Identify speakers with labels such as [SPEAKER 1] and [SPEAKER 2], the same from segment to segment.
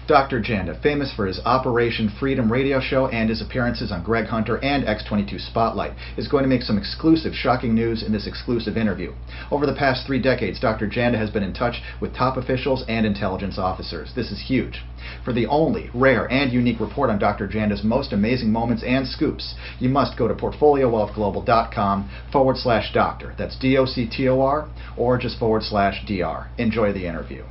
[SPEAKER 1] Dr. Janda, famous for his Operation Freedom radio show and his appearances on Greg Hunter and X22 Spotlight, is going to make some exclusive, shocking news in this exclusive interview. Over the past 3 decades, Dr. Janda has been in touch with top officials and intelligence officers. This is huge. For the only, rare, and unique report on Dr. Janda's most amazing moments and scoops, you must go to portfoliowealthglobal.com/doctor. That's DOCTOR, or just /DR. Enjoy the interview.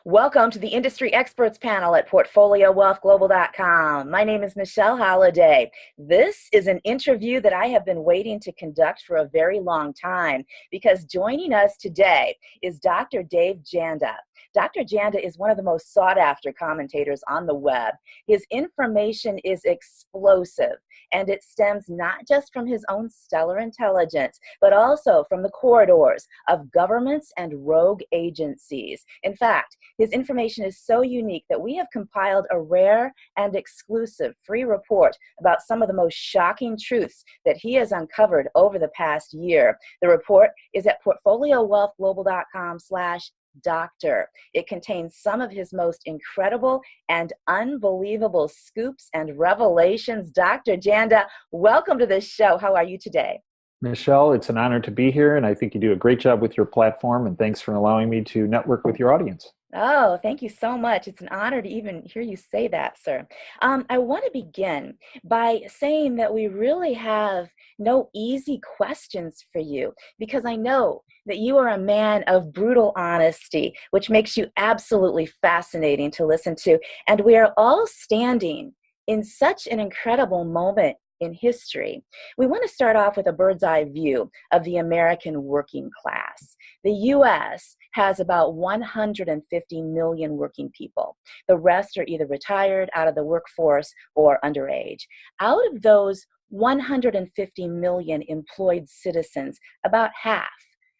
[SPEAKER 2] Welcome to the Industry Experts Panel at PortfolioWealthGlobal.com. My name is Michelle Holliday. This is an interview that I have been waiting to conduct for a very long time because joining us today is Dr. Dave Janda. Dr. Janda is one of the most sought-after commentators on the web. His information is explosive, and it stems not just from his own stellar intelligence, but also from the corridors of governments and rogue agencies. In fact, his information is so unique that we have compiled a rare and exclusive free report about some of the most shocking truths that he has uncovered over the past year. The report is at portfoliowealthglobal.com/doctor. It contains some of his most incredible and unbelievable scoops and revelations. Dr. Janda, welcome to this show. How are you today?
[SPEAKER 3] Michelle, it's an honor to be here, and I think you do a great job with your platform, and thanks for allowing me to network with your audience.
[SPEAKER 2] Oh, thank you so much. It's an honor to even hear you say that, sir. I want to begin by saying that we really have no easy questions for you, because I know that you are a man of brutal honesty, which makes you absolutely fascinating to listen to. And we are all standing in such an incredible moment in history. We want to start off with a bird's eye view of the American working class. The U.S. has about 150 million working people. The rest are either retired, out of the workforce, or underage. Out of those 150 million employed citizens, about half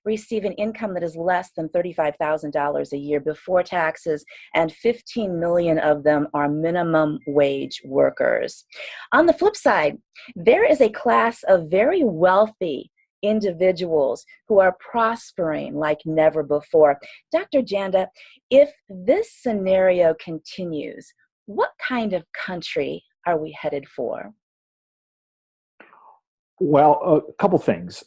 [SPEAKER 2] receive an income that is less than $35,000 a year before taxes, and 15 million of them are minimum wage workers. On the flip side, there is a class of very wealthy individuals who are prospering like never before. Dr. Janda, if this scenario continues, what kind of country are we headed for?
[SPEAKER 3] Well, a couple things.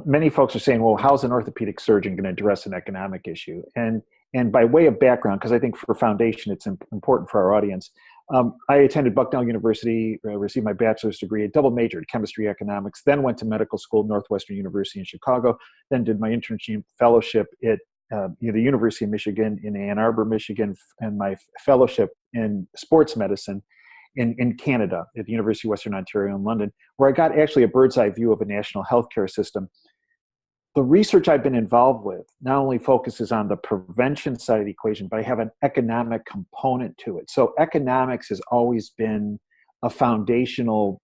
[SPEAKER 3] Many folks are saying, well, how's an orthopedic surgeon going to address an economic issue? And by way of background, because I think for foundation, it's important for our audience, I attended Bucknell University, received my bachelor's degree, double majored chemistry, economics, then went to medical school, Northwestern University in Chicago, then did my internship fellowship at the University of Michigan in Ann Arbor, Michigan, and my fellowship in sports medicine in Canada at the University of Western Ontario in London, where I got actually a bird's eye view of a national healthcare system. The research I've been involved with not only focuses on the prevention side of the equation, but I have an economic component to it. So economics has always been a foundational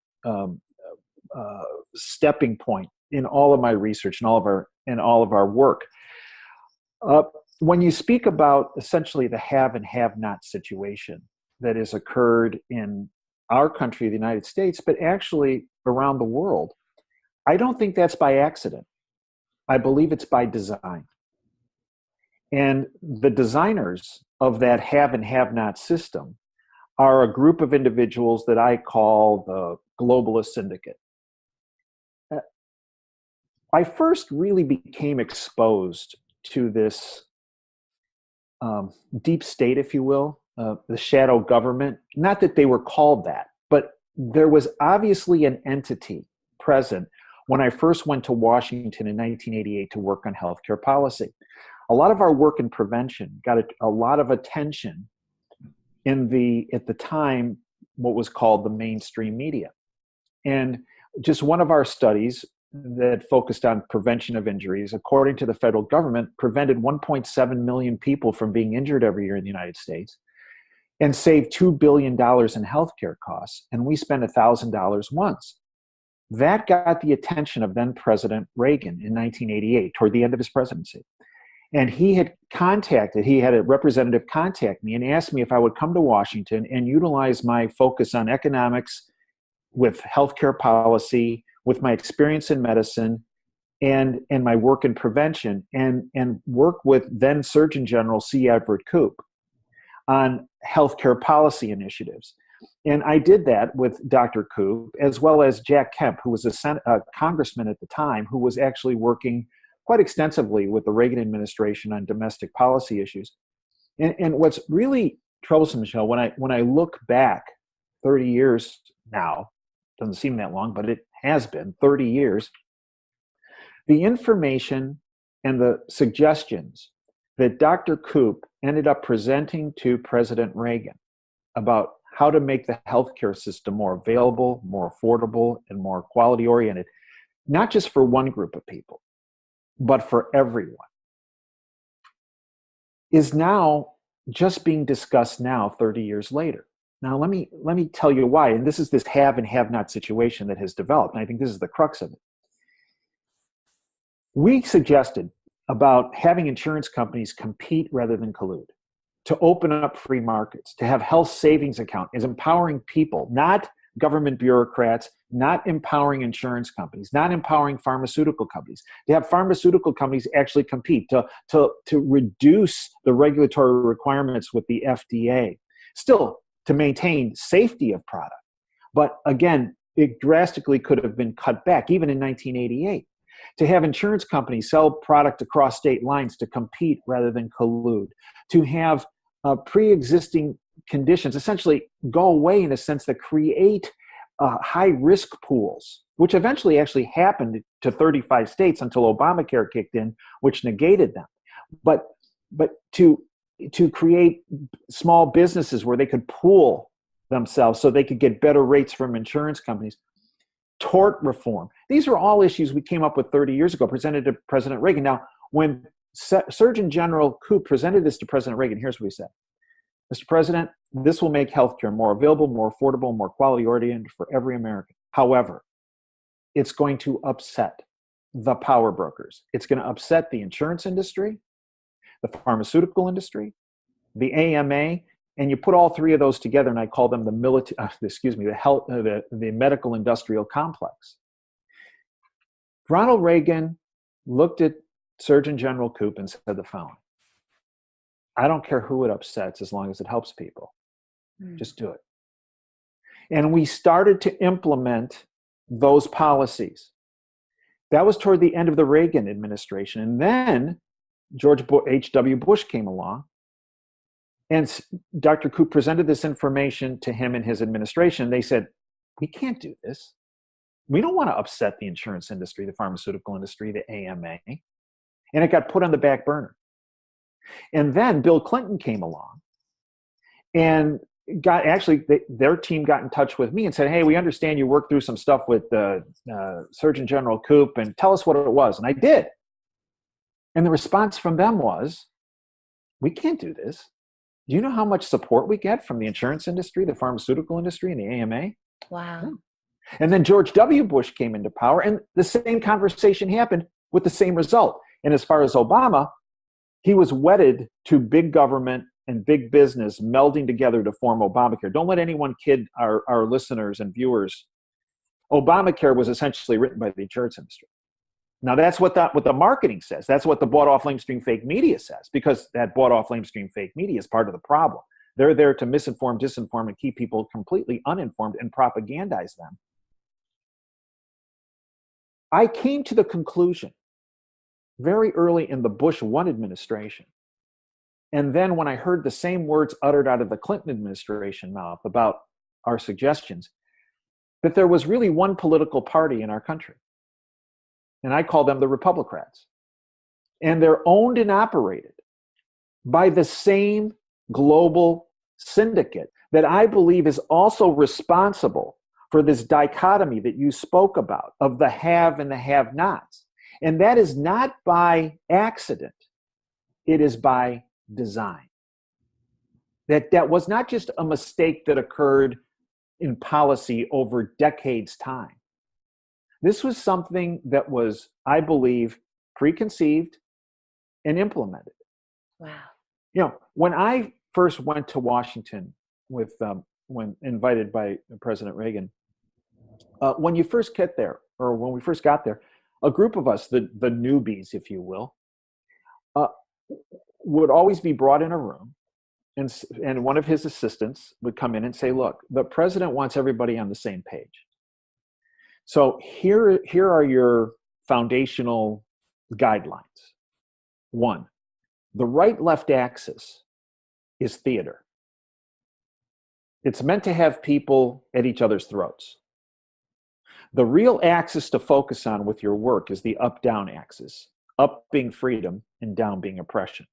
[SPEAKER 3] stepping point in all of my research and all of our work. When you speak about essentially the have and have not situation that has occurred in our country, the United States, but actually around the world, I don't think that's by accident. I believe it's by design. And the designers of that have and have not system are a group of individuals that I call the globalist syndicate. I first really became exposed to this deep state, if you will, the shadow government. Not that they were called that, but there was obviously an entity present when I first went to Washington in 1988 to work on healthcare policy. A lot of our work in prevention got a lot of attention at the time, what was called the mainstream media. And just one of our studies that focused on prevention of injuries, according to the federal government, prevented 1.7 million people from being injured every year in the United States and saved $2 billion in healthcare costs. And we spent $1,000 once. That got the attention of then President Reagan in 1988, toward the end of his presidency. And he had a representative contact me and asked me if I would come to Washington and utilize my focus on economics with healthcare policy, with my experience in medicine, and my work in prevention and work with then Surgeon General C. Everett Koop on healthcare policy initiatives. And I did that with Dr. Koop, as well as Jack Kemp, who was a congressman at the time, who was actually working quite extensively with the Reagan administration on domestic policy issues. And what's really troublesome, Michelle, when I look back 30 years now, doesn't seem that long, but it has been 30 years, the information and the suggestions that Dr. Koop ended up presenting to President Reagan about how to make the healthcare system more available, more affordable, and more quality oriented, not just for one group of people, but for everyone, is now just being discussed now 30 years later. Now, let me tell you why. And this is this have and have not situation that has developed. And I think this is the crux of it. We suggested about having insurance companies compete rather than collude, to open up free markets, to have health savings account as empowering people, not government bureaucrats, not empowering insurance companies, not empowering pharmaceutical companies, to have pharmaceutical companies actually compete, to reduce the regulatory requirements with the FDA, still to maintain safety of product. But again, it drastically could have been cut back, even in 1988. To have insurance companies sell product across state lines to compete rather than collude, to have pre-existing conditions essentially go away in a sense that create high-risk pools, which eventually actually happened to 35 states until Obamacare kicked in, which negated them. But to create small businesses where they could pool themselves so they could get better rates from insurance companies. Tort reform. These are all issues we came up with 30 years ago, presented to President Reagan. Now, when Surgeon General Koop presented this to President Reagan, here's what he said. Mr. President, this will make healthcare more available, more affordable, more quality-oriented for every American. However, it's going to upset the power brokers. It's going to upset the insurance industry, the pharmaceutical industry, the AMA, and you put all three of those together, and I call them the medical industrial complex. Ronald Reagan looked at Surgeon General Koop and said the following: I don't care who it upsets as long as it helps people. Just do it. And we started to implement those policies. That was toward the end of the Reagan administration. And then George H.W. Bush came along, and Dr. Koop presented this information to him and his administration. They said, we can't do this. We don't want to upset the insurance industry, the pharmaceutical industry, the AMA. And it got put on the back burner. And then Bill Clinton came along and their team got in touch with me and said, hey, we understand you worked through some stuff with Surgeon General Koop, and tell us what it was. And I did. And the response from them was, we can't do this. Do you know how much support we get from the insurance industry, the pharmaceutical industry, and the AMA?
[SPEAKER 2] Wow.
[SPEAKER 3] And then George W. Bush came into power, and the same conversation happened with the same result. And as far as Obama, he was wedded to big government and big business melding together to form Obamacare. Don't let anyone kid our listeners and viewers. Obamacare was essentially written by the insurance industry. Now, that's what the marketing says. That's what the bought-off lamestream fake media says, because that bought-off lamestream fake media is part of the problem. They're there to misinform, disinform, and keep people completely uninformed and propagandize them. I came to the conclusion very early in the Bush 1 administration, and then when I heard the same words uttered out of the Clinton administration mouth about our suggestions, that there was really one political party in our country. And I call them the Republicrats. And they're owned and operated by the same global syndicate that I believe is also responsible for this dichotomy that you spoke about of the have and the have-nots. And that is not by accident. It is by design. That was not just a mistake that occurred in policy over decades' time. This was something that was, I believe, preconceived and implemented.
[SPEAKER 2] Wow.
[SPEAKER 3] You know, when I first went to Washington when invited by President Reagan, when you first get there, or when we first got there, a group of us, the newbies, if you will, uh, would always be brought in a room, and one of his assistants would come in and say, look, the president wants everybody on the same page. So here are your foundational guidelines. One, the right-left axis is theater. It's meant to have people at each other's throats. The real axis to focus on with your work is the up-down axis, up being freedom and down being oppression.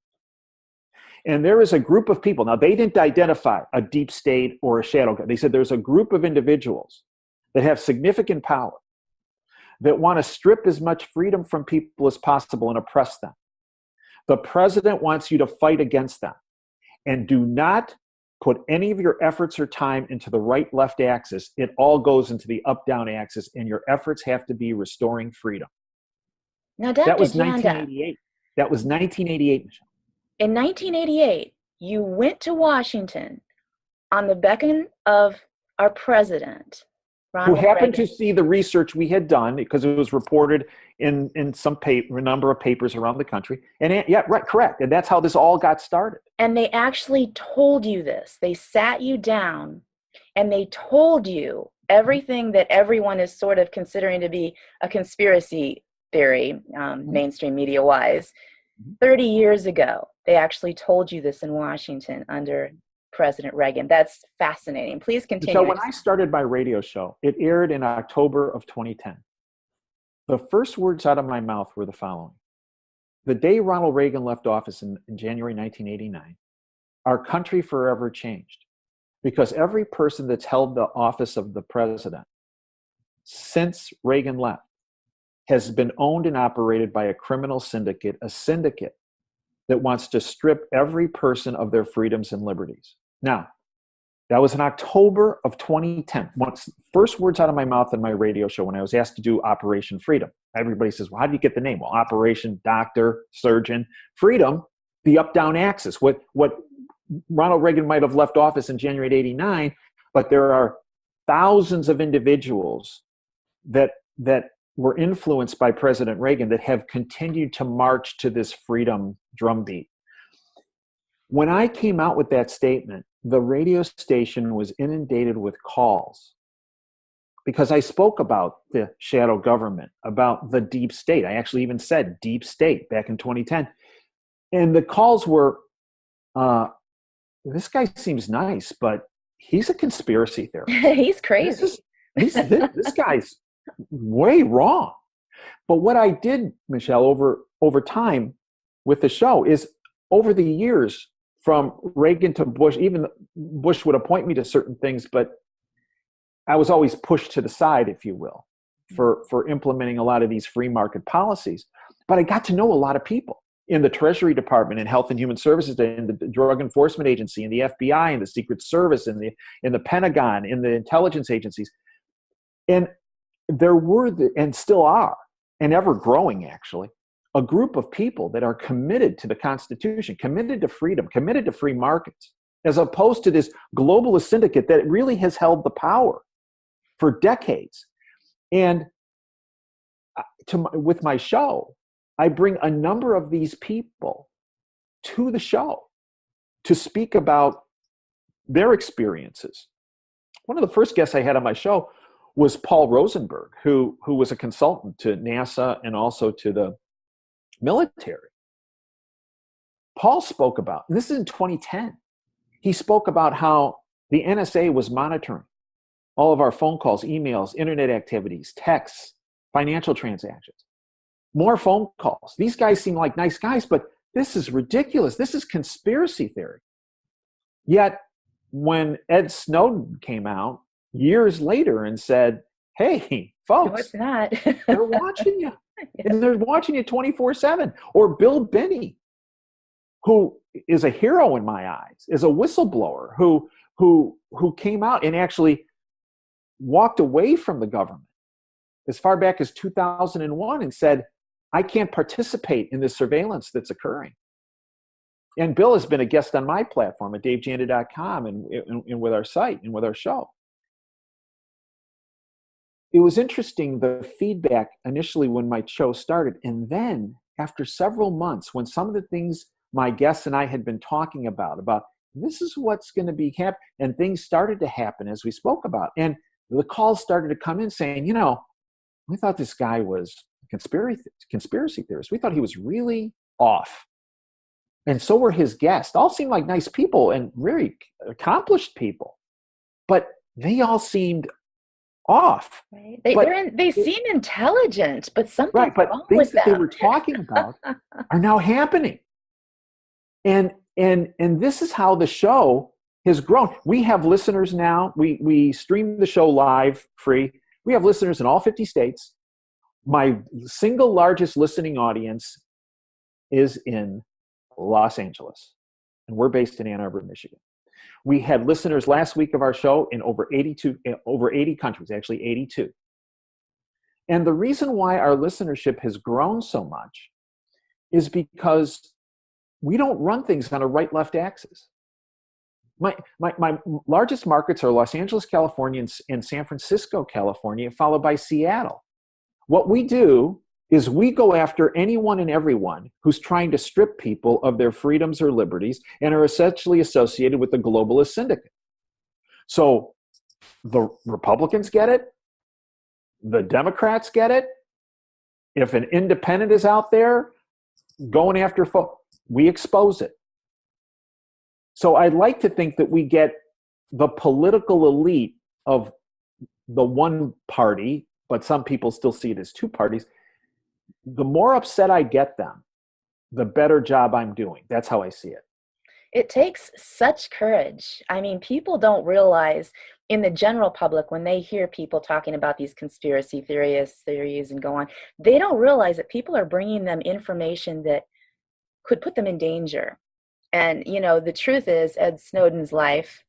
[SPEAKER 3] And there is a group of people, now they didn't identify a deep state or a shadow government. They said there's a group of individuals that have significant power that want to strip as much freedom from people as possible and oppress them. The president wants you to fight against them. And do not put any of your efforts or time into the right-left axis. It all goes into the up-down axis, and your efforts have to be restoring freedom.
[SPEAKER 2] Now, Dr.
[SPEAKER 3] That was
[SPEAKER 2] Janda,
[SPEAKER 3] 1988. That was 1988, Michelle.
[SPEAKER 2] In 1988, you went to Washington on the beckon of our president, Ronald
[SPEAKER 3] Who happened
[SPEAKER 2] Reagan.
[SPEAKER 3] to see the research we had done because it was reported in some a number of papers around the country. And yeah, right, correct. And that's how this all got started.
[SPEAKER 2] And they actually told you this. They sat you down and they told you everything that everyone is sort of considering to be a conspiracy theory, mainstream media-wise. 30 years ago, they actually told you this in Washington under President Reagan. That's fascinating. Please continue.
[SPEAKER 3] So when I started my radio show, it aired in October of 2010. The first words out of my mouth were the following. The day Ronald Reagan left office in January 1989, our country forever changed, because every person that's held the office of the president since Reagan left has been owned and operated by a criminal syndicate, a syndicate that wants to strip every person of their freedoms and liberties. Now, that was in October of 2010. First words out of my mouth in my radio show when I was asked to do Operation Freedom. Everybody says, well, how do you get the name? Well, Operation, Doctor, Surgeon, Freedom, the up-down axis. What Ronald Reagan might have left office in January of 89, but there are thousands of individuals that were influenced by President Reagan that have continued to march to this freedom drumbeat. When I came out with that statement, the radio station was inundated with calls because I spoke about the shadow government, about the deep state. I actually even said deep state back in 2010. And the calls were, this guy seems nice, but he's a conspiracy theorist.
[SPEAKER 2] He's crazy.
[SPEAKER 3] This guy's way wrong. But what I did, Michelle, over time with the show is over the years, from Reagan to Bush, even Bush would appoint me to certain things, but I was always pushed to the side, if you will, for implementing a lot of these free market policies. But I got to know a lot of people in the Treasury Department, in Health and Human Services, in the Drug Enforcement Agency, in the FBI, in the Secret Service, in the Pentagon, in the intelligence agencies. And there were, and still are, and ever growing actually, a group of people that are committed to the Constitution, committed to freedom, committed to free markets, as opposed to this globalist syndicate that really has held the power for decades. And with my show, I bring a number of these people to the show to speak about their experiences. One of the first guests I had on my show was Paul Rosenberg, who was a consultant to NASA and also to the military. Paul spoke about, and this is in 2010, he spoke about how the NSA was monitoring all of our phone calls, emails, internet activities, texts, financial transactions. More phone calls. These guys seem like nice guys, but this is ridiculous. This is conspiracy theory. Yet, when Ed Snowden came out years later and said, hey, folks,
[SPEAKER 2] no, it's not.
[SPEAKER 3] they're watching you. And they're watching you 24/7. Or Bill Binney, who is a hero in my eyes, is a whistleblower who came out and actually walked away from the government as far back as 2001 and said, I can't participate in this surveillance that's occurring. And Bill has been a guest on my platform at davejanda.com and with our site and with our show. it was interesting, the feedback initially when my show started, and then after several months, when some of the things my guests and I had been talking about this is what's going to be happening, and things started to happen as we spoke about, and the calls started to come in saying, we thought this guy was a conspiracy theorist. We thought he was really off. And so were his guests. All seemed like nice people and very accomplished people, but they all seemed off.
[SPEAKER 2] Right. They seem intelligent, but something's wrong
[SPEAKER 3] things
[SPEAKER 2] with
[SPEAKER 3] that
[SPEAKER 2] them.
[SPEAKER 3] they were talking about are now happening. And this is how the show has grown. We have listeners now. We stream the show live, free. We have listeners in all 50 states. My single largest listening audience is in Los Angeles, and we're based in Ann Arbor, Michigan. We had listeners last week of our show in over 80 countries, actually 82. And the reason why our listenership has grown so much is because we don't run things on a right-left axis. My largest markets are Los Angeles, California, and San Francisco, California, followed by Seattle. What we do is we go after anyone and everyone who's trying to strip people of their freedoms or liberties and are essentially associated with the globalist syndicate. So the Republicans get it. The Democrats get it. If an independent is out there going after folks, we expose it. So I'd like to think that we get the political elite of the one party, but some people still see it as two parties. The more upset I get them, the better job I'm doing. That's how I see it.
[SPEAKER 2] It takes such courage. I mean, people don't realize in the general public, when they hear people talking about these conspiracy theories and go on, they don't realize that people are bringing them information that could put them in danger. And, the truth is, Ed Snowden's life,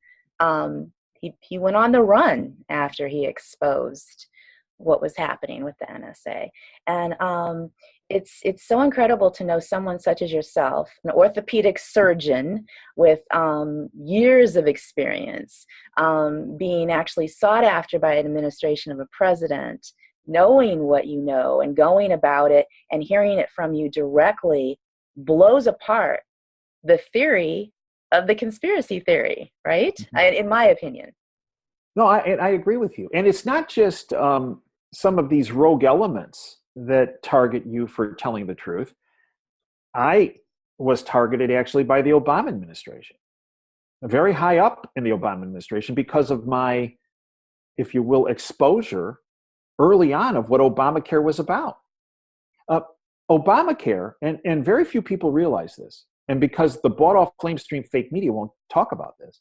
[SPEAKER 2] he went on the run after he exposed what was happening with the NSA. And it's so incredible to know someone such as yourself, an orthopedic surgeon with years of experience, being actually sought after by an administration of a president, knowing what you know and going about it and hearing it from you directly blows apart the theory of the conspiracy theory, right?
[SPEAKER 3] Mm-hmm.
[SPEAKER 2] In my opinion.
[SPEAKER 3] No, I agree with you. And it's not just some of these rogue elements that target you for telling the truth. I was targeted actually by the Obama administration, very high up in the Obama administration, because of my, if you will, exposure early on of what Obamacare was about. Obamacare, and very few people realize this, and because the bought-off lamestream fake media won't talk about this,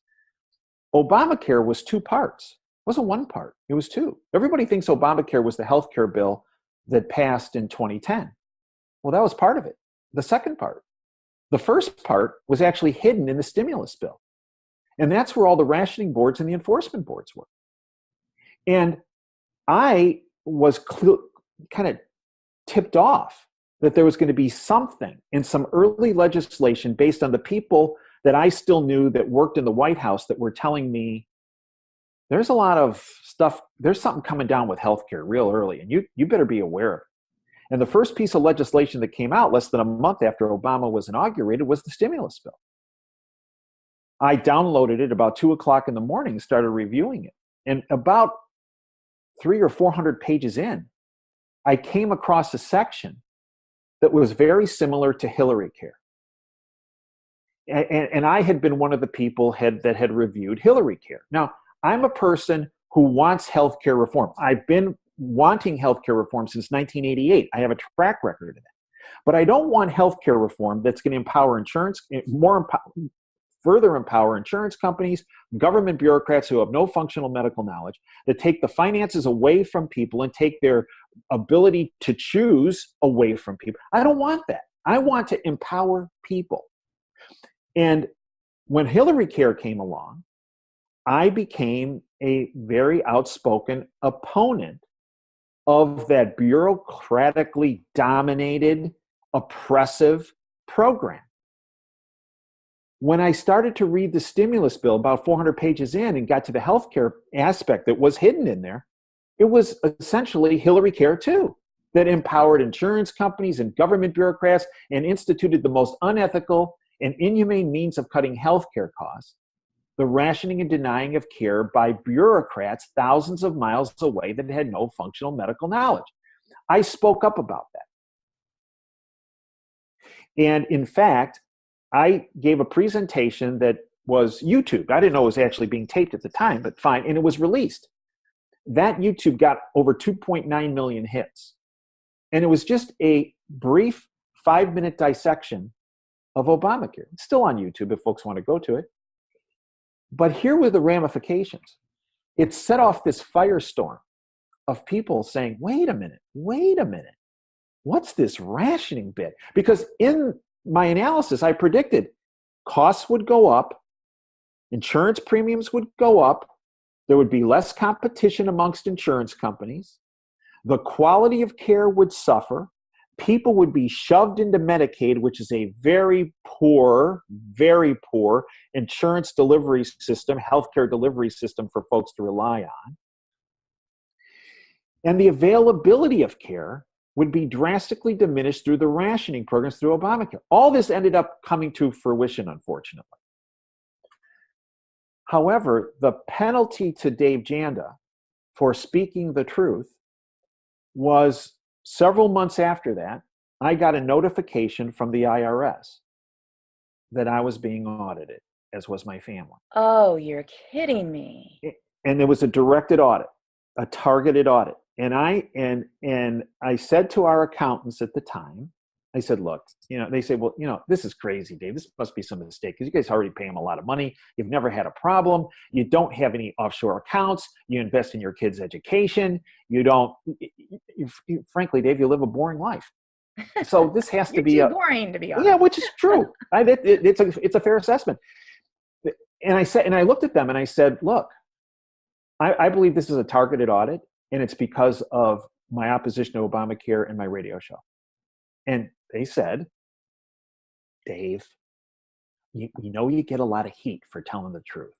[SPEAKER 3] Obamacare was two parts. It wasn't one part. It was two. Everybody thinks Obamacare was the health care bill that passed in 2010. Well, that was part of it. The second part. The first part was actually hidden in the stimulus bill. And that's where all the rationing boards and the enforcement boards were. And I was kind of tipped off that there was going to be something in some early legislation based on the people that I still knew that worked in the White House that were telling me there's a lot of stuff, there's something coming down with healthcare real early, and you better be aware of it. And the first piece of legislation that came out less than a month after Obama was inaugurated was the stimulus bill. I downloaded it about 2:00 in the morning and started reviewing it. And about 300 or 400 pages in, I came across a section that was very similar to Hillary Care. And I had been one of the people that had reviewed Hillary Care. Now, I'm a person who wants healthcare reform. I've been wanting healthcare reform since 1988. I have a track record of that. But I don't want healthcare reform that's going to empower further empower insurance companies, government bureaucrats who have no functional medical knowledge, that take the finances away from people and take their ability to choose away from people. I don't want that. I want to empower people. And when Hillary Care came along, I became a very outspoken opponent of that bureaucratically dominated, oppressive program. When I started to read the stimulus bill about 400 pages in and got to the healthcare aspect that was hidden in there, It was essentially Hillary Care 2 that empowered insurance companies and government bureaucrats and instituted the most unethical and inhumane means of cutting healthcare costs, the rationing and denying of care by bureaucrats thousands of miles away that had no functional medical knowledge. I spoke up about that. And in fact, I gave a presentation that was YouTube. I didn't know it was actually being taped at the time, but fine. And it was released. That YouTube got over 2.9 million hits. And it was just a brief 5-minute dissection of Obamacare. It's still on YouTube if folks want to go to it. But here were the ramifications. It set off this firestorm of people saying, wait a minute. What's this rationing bit? Because in my analysis, I predicted costs would go up, insurance premiums would go up, there would be less competition amongst insurance companies, the quality of care would suffer, people would be shoved into Medicaid, which is a very poor insurance delivery system, healthcare delivery system for folks to rely on. And the availability of care would be drastically diminished through the rationing programs through Obamacare. All this ended up coming to fruition, unfortunately. However, the penalty to Dave Janda for speaking the truth was several months after that, I got a notification from the IRS that I was being audited, as was my family.
[SPEAKER 2] Oh, you're kidding me.
[SPEAKER 3] And there was a directed audit, a targeted audit. And I said to our accountants at the time, I said, look, they say, well, this is crazy, Dave. This must be some mistake because you guys already pay them a lot of money. You've never had a problem. You don't have any offshore accounts. You invest in your kids' education. Frankly, Dave, you live a boring life. So this has to be
[SPEAKER 2] too boring, to be honest.
[SPEAKER 3] Yeah, which is true. It's a fair assessment. And I looked at them and I said, look, I believe this is a targeted audit, and it's because of my opposition to Obamacare and my radio show. And they said, Dave, you get a lot of heat for telling the truth,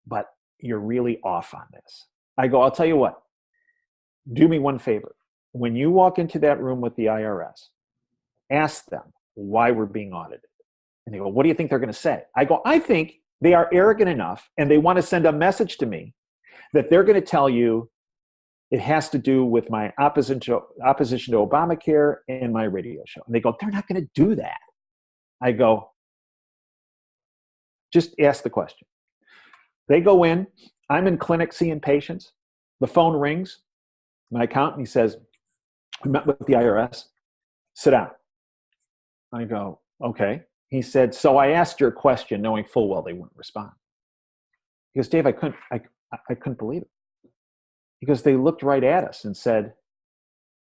[SPEAKER 3] but you're really off on this. I go, I'll tell you what, do me one favor. When you walk into that room with the IRS, ask them why we're being audited. And they go, what do you think they're going to say? I go, I think they are arrogant enough and they want to send a message to me that they're going to tell you it has to do with my opposition to Obamacare and my radio show. And they go, they're not going to do that. I go, just ask the question. They go in. I'm in clinic seeing patients. The phone rings. My accountant, he says, we met with the IRS. Sit down. I go, okay. He said, so I asked your question knowing full well they wouldn't respond. He goes, Dave, I couldn't believe it. Because they looked right at us and said,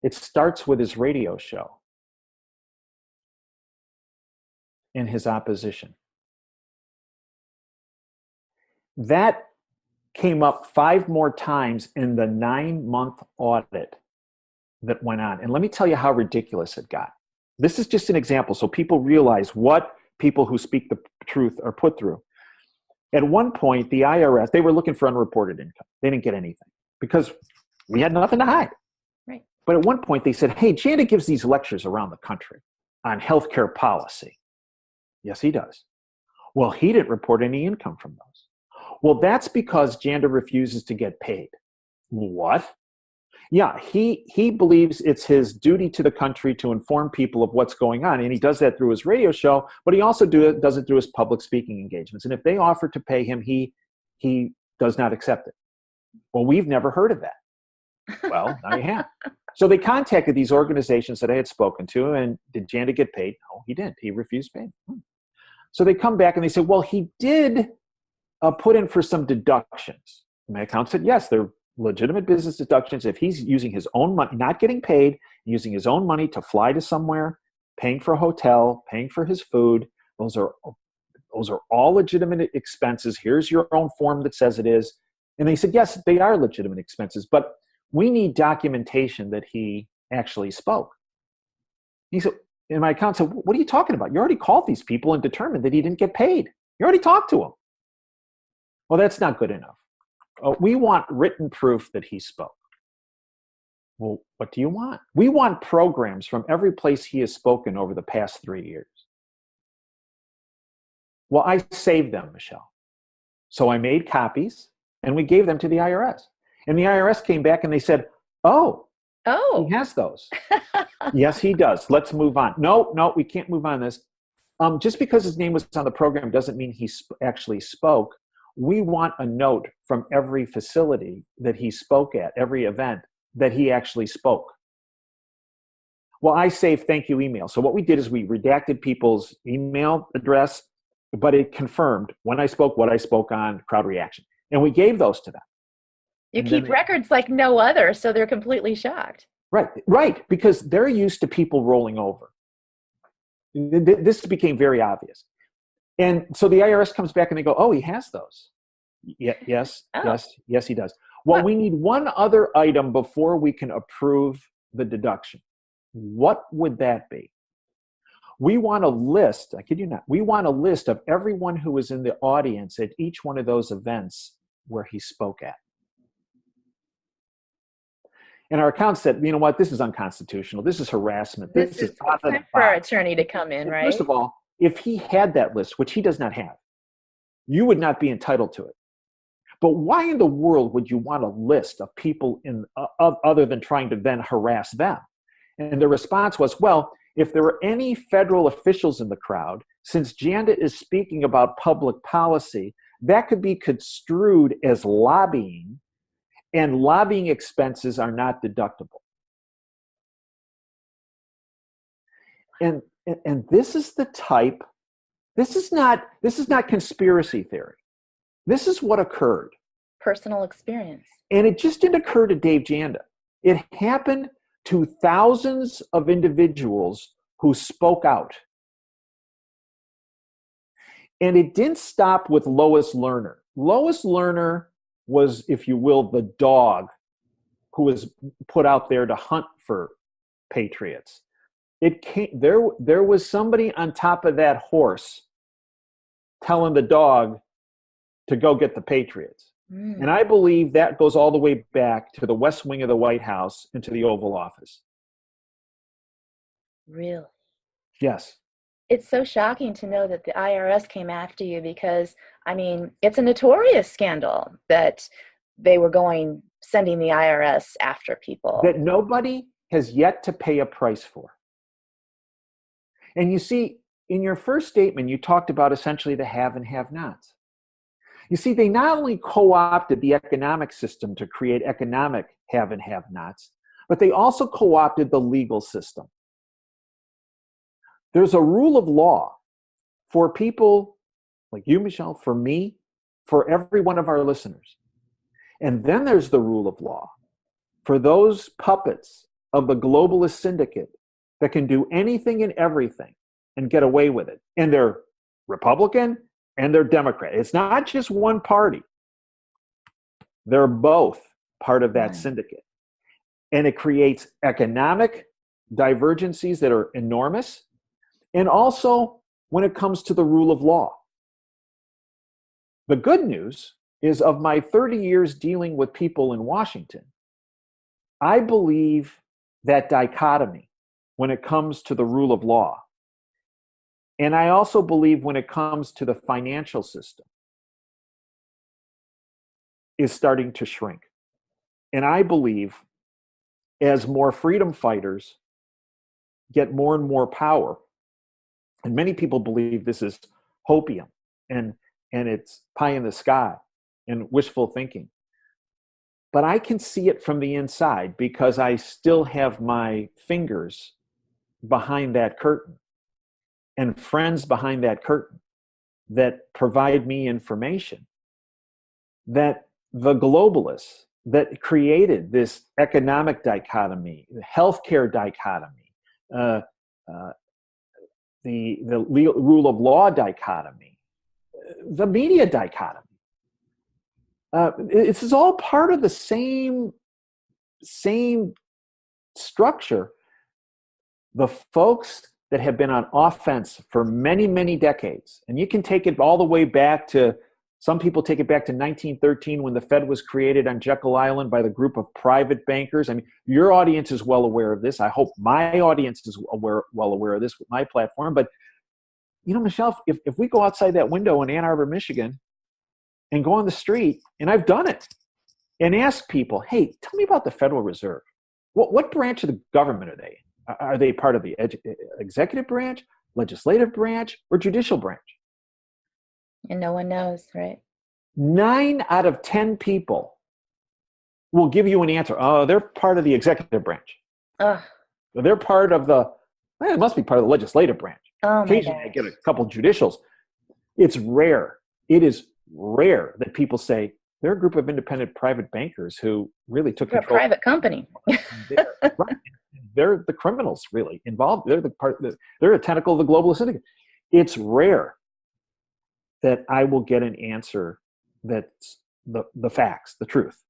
[SPEAKER 3] it starts with his radio show and his opposition. That came up 5 more times in the 9-month audit that went on. And let me tell you how ridiculous it got. This is just an example so people realize what people who speak the truth are put through. At one point, the IRS, they were looking for unreported income. They didn't get anything because we had nothing to hide.
[SPEAKER 2] Right.
[SPEAKER 3] But at one point they said, hey, Janda gives these lectures around the country on healthcare policy. Yes, he does. Well, he didn't report any income from those. Well, that's because Janda refuses to get paid. What? Yeah, he believes it's his duty to the country to inform people of what's going on, and he does that through his radio show, but he also does it through his public speaking engagements. And if they offer to pay him, he does not accept it. Well, we've never heard of that. Well, now you have. So they contacted these organizations that I had spoken to, and did Janda get paid? No, he didn't. He refused payment. So they come back and they say, well, he did put in for some deductions. And my accountant said, yes, they're legitimate business deductions. If he's using his own money, not getting paid, using his own money to fly to somewhere, paying for a hotel, paying for his food, those are all legitimate expenses. Here's your own form that says it is. And they said, yes, they are legitimate expenses, but we need documentation that he actually spoke. He said, and my accountant said, what are you talking about? You already called these people and determined that he didn't get paid. You already talked to him. Well, that's not good enough. We want written proof that he spoke. Well, what do you want? We want programs from every place he has spoken over the past 3 years. Well, I saved them, Michelle. So I made copies and we gave them to the IRS. And the IRS came back and they said, oh, he has those. Yes, he does. Let's move on. No, we can't move on this. Just because his name was on the program doesn't mean he actually spoke. We want a note from every facility that he spoke at, every event, that he actually spoke. Well, I saved thank you email. So what we did is we redacted people's email address, but it confirmed when I spoke, what I spoke on, crowd reaction. And we gave those to them.
[SPEAKER 2] You keep records like no other, so they're completely shocked.
[SPEAKER 3] Right, because they're used to people rolling over. This became very obvious. And so the IRS comes back and they go, oh, he has those. Yes, he does. Well, we need one other item before we can approve the deduction. What would that be? We want a list, I kid you not, we want a list of everyone who was in the audience at each one of those events where he spoke at. And our accountant said, you know what, this is unconstitutional. This is harassment. This is
[SPEAKER 2] time for our attorney to come in, right?
[SPEAKER 3] First of all, if he had that list, which he does not have, you would not be entitled to it. But why in the world would you want a list of people other than trying to then harass them? And the response was, well, if there were any federal officials in the crowd, since Janda is speaking about public policy, that could be construed as lobbying, and lobbying expenses are not deductible. And this is the type, this is not conspiracy theory. This is what occurred.
[SPEAKER 2] Personal experience.
[SPEAKER 3] And it just didn't occur to Dave Janda. It happened to thousands of individuals who spoke out. And it didn't stop with Lois Lerner. Lois Lerner was, if you will, the dog who was put out there to hunt for patriots. There was somebody on top of that horse telling the dog to go get the patriots. And I believe that goes all the way back to the West Wing of the White House and to the Oval Office.
[SPEAKER 2] Really?
[SPEAKER 3] Yes.
[SPEAKER 2] It's so shocking to know that the IRS came after you because, I mean, it's a notorious scandal that they were sending the IRS after people.
[SPEAKER 3] That nobody has yet to pay a price for. And you see, in your first statement, you talked about essentially the have and have-nots. You see, they not only co-opted the economic system to create economic have and have-nots, but they also co-opted the legal system. There's a rule of law for people like you, Michelle, for me, for every one of our listeners. And then there's the rule of law for those puppets of the globalist syndicate that can do anything and everything and get away with it. And they're Republican and they're Democrat. It's not just one party. They're both part of that syndicate. And it creates economic divergencies that are enormous. And also when it comes to the rule of law. The good news is, of my 30 years dealing with people in Washington, I believe that dichotomy when it comes to the rule of law. And I also believe when it comes to the financial system is starting to shrink. And I believe as more freedom fighters get more and more power, and many people believe this is hopium and it's pie in the sky and wishful thinking. But I can see it from the inside because I still have my fingers behind that curtain and friends behind that curtain that provide me information that the globalists that created this economic dichotomy, the healthcare dichotomy, the rule of law dichotomy, the media dichotomy. This is all part of the same structure. The folks that have been on offense for many, many decades, and you can take it all the way back to Some people take it back to 1913 when the Fed was created on Jekyll Island by the group of private bankers. I mean, your audience is well aware of this. I hope my audience is well aware of this with my platform. But, Michelle, if we go outside that window in Ann Arbor, Michigan, and go on the street, and I've done it, and ask people, hey, tell me about the Federal Reserve. What branch of the government are they? Are they part of the executive branch, legislative branch, or judicial branch?
[SPEAKER 2] And no one knows, right?
[SPEAKER 3] 9 out of 10 people will give you an answer. Oh, they're part of the executive branch.
[SPEAKER 2] Ugh.
[SPEAKER 3] They're part of it must be part of the legislative branch.
[SPEAKER 2] Oh,
[SPEAKER 3] occasionally I get a couple judicials. It's rare. It is rare that people say they're a group of independent private bankers who really took control.
[SPEAKER 2] A private company.
[SPEAKER 3] They're the criminals really involved. They're a tentacle of the globalist syndicate. It's rare that I will get an answer that's the facts, the truth.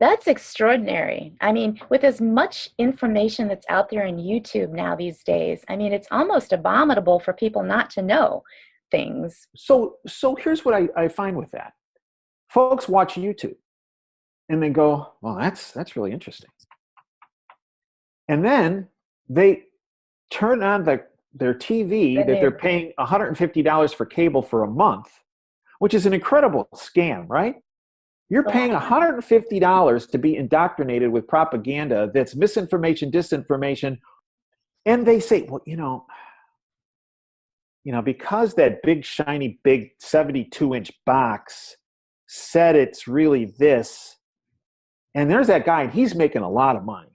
[SPEAKER 2] That's extraordinary. I mean, with as much information that's out there on YouTube now these days, I mean, it's almost abominable for people not to know things.
[SPEAKER 3] So here's what I find with that. Folks watch YouTube and they go, well, that's really interesting. And then they turn on their TV that they're paying $150 for cable for a month, which is an incredible scam, right? You're paying $150 to be indoctrinated with propaganda that's misinformation, disinformation. And they say, well, because that big, shiny, big 72-inch box said it's really this, and there's that guy, and he's making a lot of money.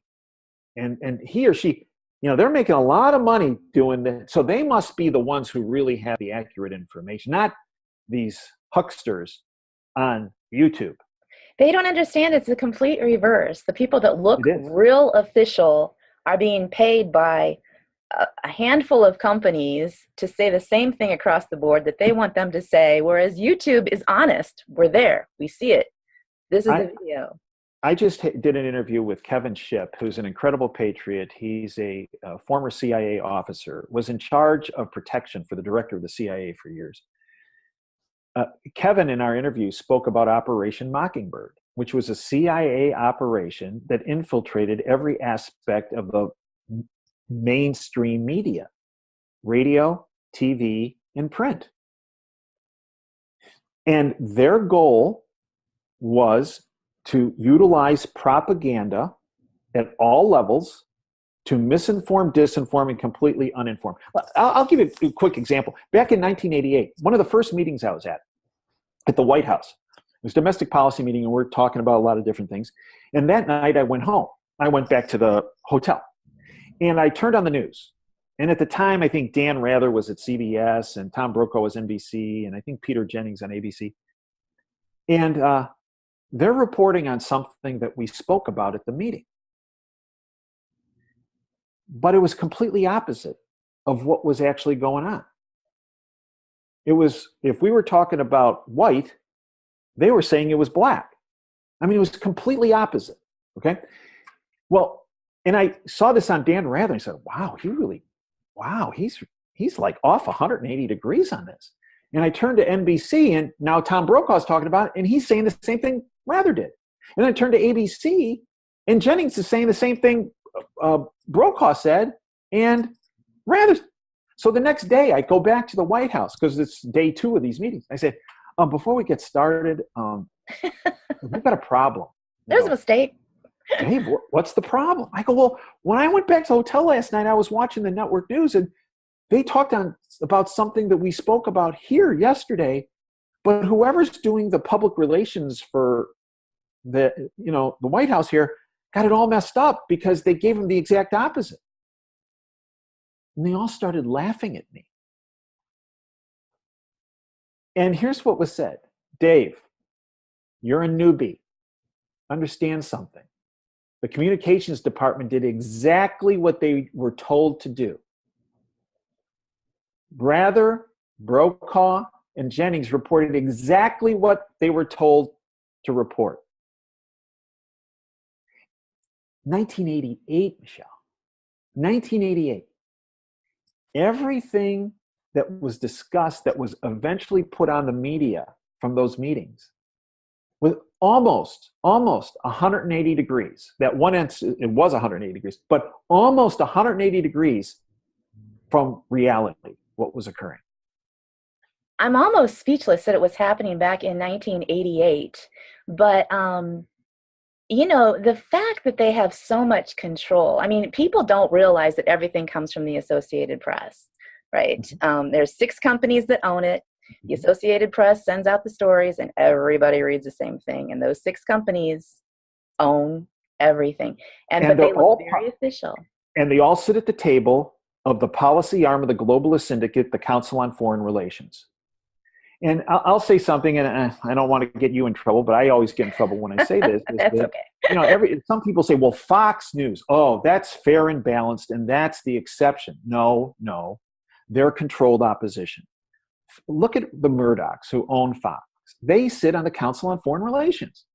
[SPEAKER 3] And he or she, they're making a lot of money doing that. So they must be the ones who really have the accurate information, not these hucksters on YouTube.
[SPEAKER 2] They don't understand it's the complete reverse. The people that look real official are being paid by a handful of companies to say the same thing across the board that they want them to say, whereas YouTube is honest. We're there. We see it. This is the video.
[SPEAKER 3] I just did an interview with Kevin Shipp, who's an incredible patriot. He's a former CIA officer, was in charge of protection for the director of the CIA for years. Kevin, in our interview, spoke about Operation Mockingbird, which was a CIA operation that infiltrated every aspect of the mainstream media, radio, TV, and print. And their goal was to utilize propaganda at all levels to misinform, disinform, and completely uninform. I'll give you a quick example. Back in 1988, one of the first meetings I was at the White House, it was a domestic policy meeting, and we're talking about a lot of different things. And that night I went home. I went back to the hotel, and I turned on the news. And at the time, I think Dan Rather was at CBS, and Tom Brokaw was NBC, and I think Peter Jennings on ABC. And they're reporting on something that we spoke about at the meeting. But it was completely opposite of what was actually going on. It was, if we were talking about white, they were saying it was black. I mean, it was completely opposite, okay? Well, and I saw this on Dan Rather, and I said, wow, he's like off 180 degrees on this. And I turned to NBC, and now Tom Brokaw's talking about it, and he's saying the same thing Rather did. And then I turned to ABC, and Jennings is saying the same thing Brokaw said, and Rather. So the next day, I go back to the White House, because it's day 2 of these meetings. I said, before we get started, we've got a problem.
[SPEAKER 2] There's a mistake.
[SPEAKER 3] Dave, what's the problem? I go, well, when I went back to the hotel last night, I was watching the network news, and they talked about something that we spoke about here yesterday, but whoever's doing the public relations for the White House here got it all messed up because they gave them the exact opposite. And they all started laughing at me. And here's what was said. Dave, you're a newbie. Understand something. The communications department did exactly what they were told to do. Rather, Brokaw, and Jennings reported exactly what they were told to report. 1988, Michelle. 1988. Everything that was discussed that was eventually put on the media from those meetings was almost 180 degrees. That one end, it was 180 degrees, but almost 180 degrees from reality, what was occurring.
[SPEAKER 2] I'm almost speechless that it was happening back in 1988. But, you know, the fact that they have so much control, I mean, people don't realize that everything comes from the Associated Press, right? There's 6 companies that own it. The Associated Press sends out the stories and everybody reads the same thing. And those 6 companies own everything. But they look very official.
[SPEAKER 3] And they all sit at the table of the policy arm of the globalist syndicate, the Council on Foreign Relations. And I'll say something, and I don't want to get you in trouble, but I always get in trouble when I say this.
[SPEAKER 2] That's okay.
[SPEAKER 3] You know, some people say, well, Fox News, oh, that's fair and balanced, and that's the exception. No, they're controlled opposition. Look at the Murdochs who own Fox. They sit on the Council on Foreign Relations.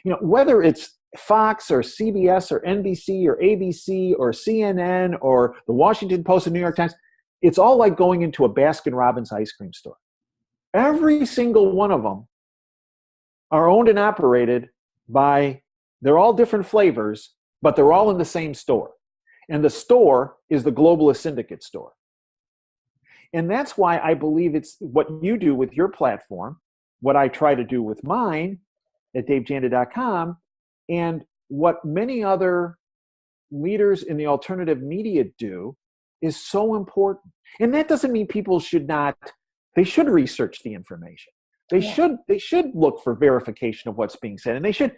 [SPEAKER 3] You know, whether it's Fox or CBS or NBC or ABC or CNN or the Washington Post and New York Times, it's all like going into a Baskin-Robbins ice cream store. Every single one of them are owned and operated by, they're all different flavors, but they're all in the same store. And the store is the globalist syndicate store. And that's why I believe it's what you do with your platform, what I try to do with mine at davejanda.com, and what many other leaders in the alternative media do is so important. And that doesn't mean people should not, they should research the information. They should look for verification of what's being said. And they should,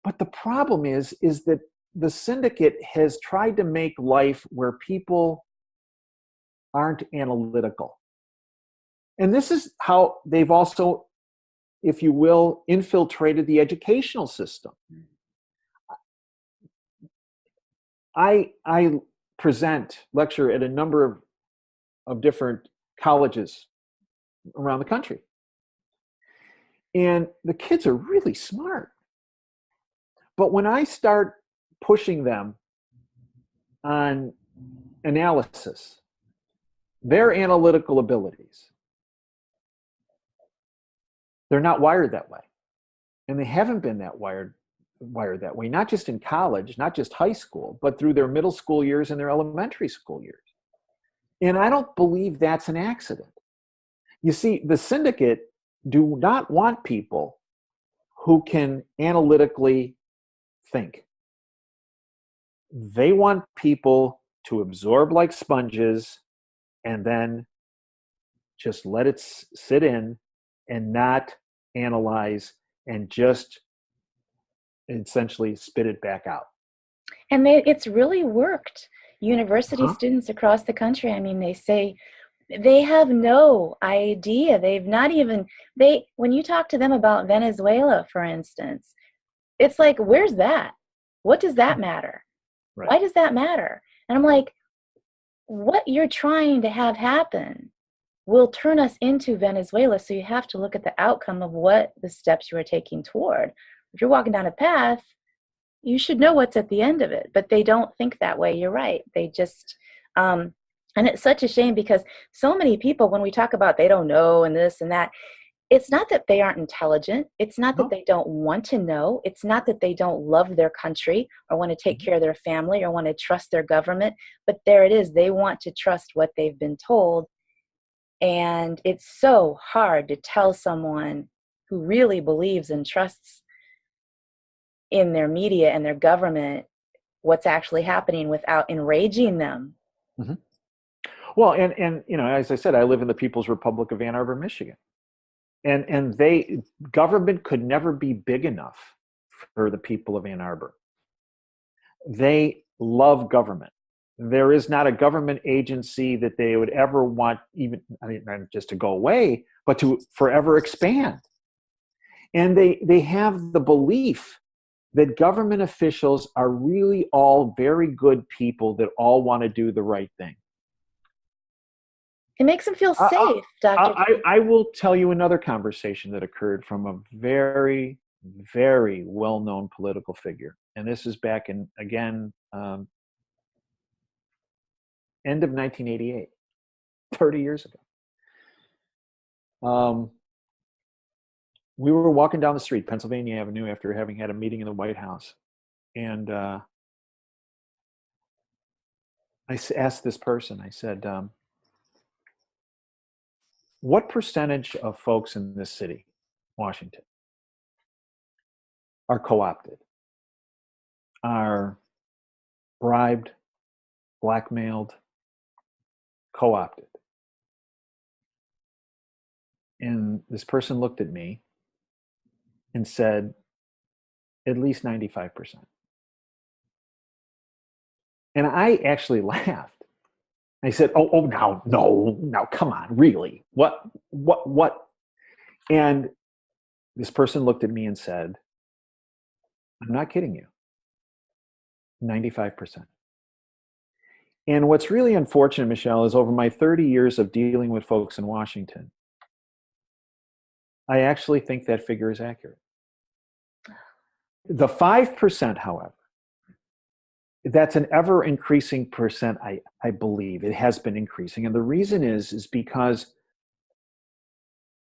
[SPEAKER 3] but the problem is that the syndicate has tried to make life where people aren't analytical. And this is how they've also, if you will, infiltrated the educational system. I lecture at a number of different colleges around the country. And the kids are really smart. But when I start pushing them on analysis, their analytical abilities, they're not wired that way. And they haven't been wired that way, not just in college, not just high school, but through their middle school years and their elementary school years. And I don't believe that's an accident. You see, the syndicate do not want people who can analytically think. They want people to absorb like sponges and then just let it sit in and not analyze and just essentially spit it back out.
[SPEAKER 2] And it's really worked. University students across the country, I mean, they say they have no idea. When you talk to them about Venezuela, for instance, it's like, where's that? What does that matter? Right. Why does that matter? And I'm like, what you're trying to have happen will turn us into Venezuela. So you have to look at the outcome of what the steps you are taking toward. If you're walking down a path, you should know what's at the end of it, but they don't think that way. You're right. They just, and it's such a shame because so many people, when we talk about they don't know and this and that, it's not that they aren't intelligent. It's not that they don't want to know. It's not that they don't love their country or want to take care of their family or want to trust their government, but there it is. They want to trust what they've been told. And it's so hard to tell someone who really believes and trusts in their media and their government what's actually happening without enraging them.
[SPEAKER 3] Mm-hmm. Well, and you know, as I said, I live in the People's Republic of Ann Arbor, Michigan. And government could never be big enough for the people of Ann Arbor. They love government. There is not a government agency that they would ever want, even, I mean, not just to go away, but to forever expand. And they have the belief that government officials are really all very good people that all want to do the right thing.
[SPEAKER 2] It makes them feel safe, Dr.
[SPEAKER 3] I will tell you another conversation that occurred from a very, very well-known political figure. And this is back in, again, end of 1988, 30 years ago. We were walking down the street, Pennsylvania Avenue, after having had a meeting in the White House. And I asked this person, I said, what percentage of folks in this city, Washington, are co-opted, are bribed, blackmailed, co-opted? And this person looked at me and said, at least 95%. And I actually laughed. I said, now, come on, really? What? And this person looked at me and said, I'm not kidding you. 95%. And what's really unfortunate, Michelle, is over my 30 years of dealing with folks in Washington, I actually think that figure is accurate. The 5%, however, that's an ever increasing percent, I believe. It has been increasing. And the reason is because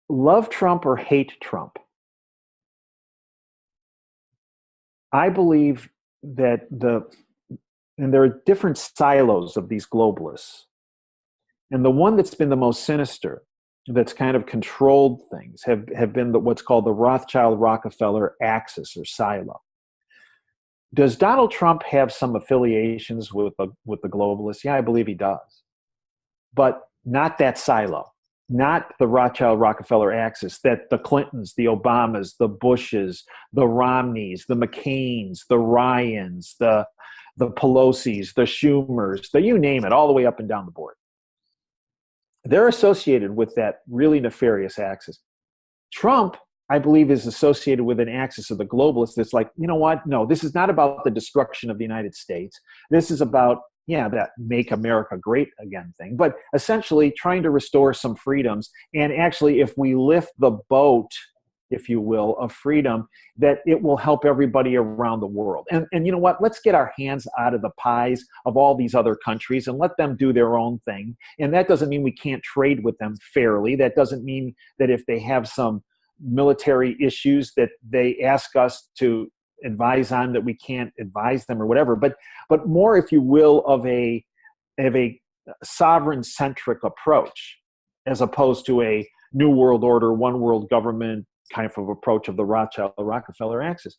[SPEAKER 3] love Trump or hate Trump, I believe that and there are different silos of these globalists. And the one that's been the most sinister, that's kind of controlled things, have been what's called the Rothschild-Rockefeller axis or silo. Does Donald Trump have some affiliations with the globalists? Yeah, I believe he does. But not that silo, not the Rothschild-Rockefeller axis that the Clintons, the Obamas, the Bushes, the Romneys, the McCains, the Ryans, the Pelosi's, the Schumers, you name it, all the way up and down the board. They're associated with that really nefarious axis. Trump, I believe, is associated with an axis of the globalists that's like, you know what? No, this is not about the destruction of the United States. This is about, that make America great again thing, but essentially trying to restore some freedoms. And actually, if we lift the boat, if you will, of freedom, that it will help everybody around the world. And you know what? Let's get our hands out of the pies of all these other countries and let them do their own thing. And that doesn't mean we can't trade with them fairly. That doesn't mean that if they have some military issues that they ask us to advise on, that we can't advise them or whatever. But more, if you will, of a sovereign-centric approach, as opposed to a New World Order, one world government kind of approach of the Rothschild-Rockefeller axis.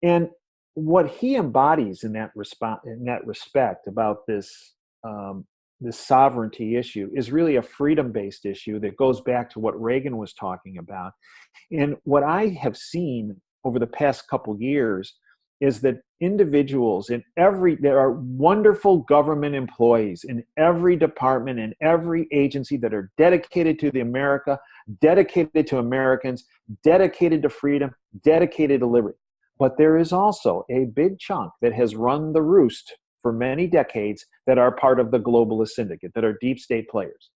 [SPEAKER 3] And what he embodies in that respect about this sovereignty issue is really a freedom-based issue that goes back to what Reagan was talking about. And what I have seen over the past couple years is that individuals there are wonderful government employees in every department and every agency that are dedicated to America, dedicated to Americans, dedicated to freedom, dedicated to liberty. But there is also a big chunk that has run the roost for many decades that are part of the globalist syndicate, that are deep state players.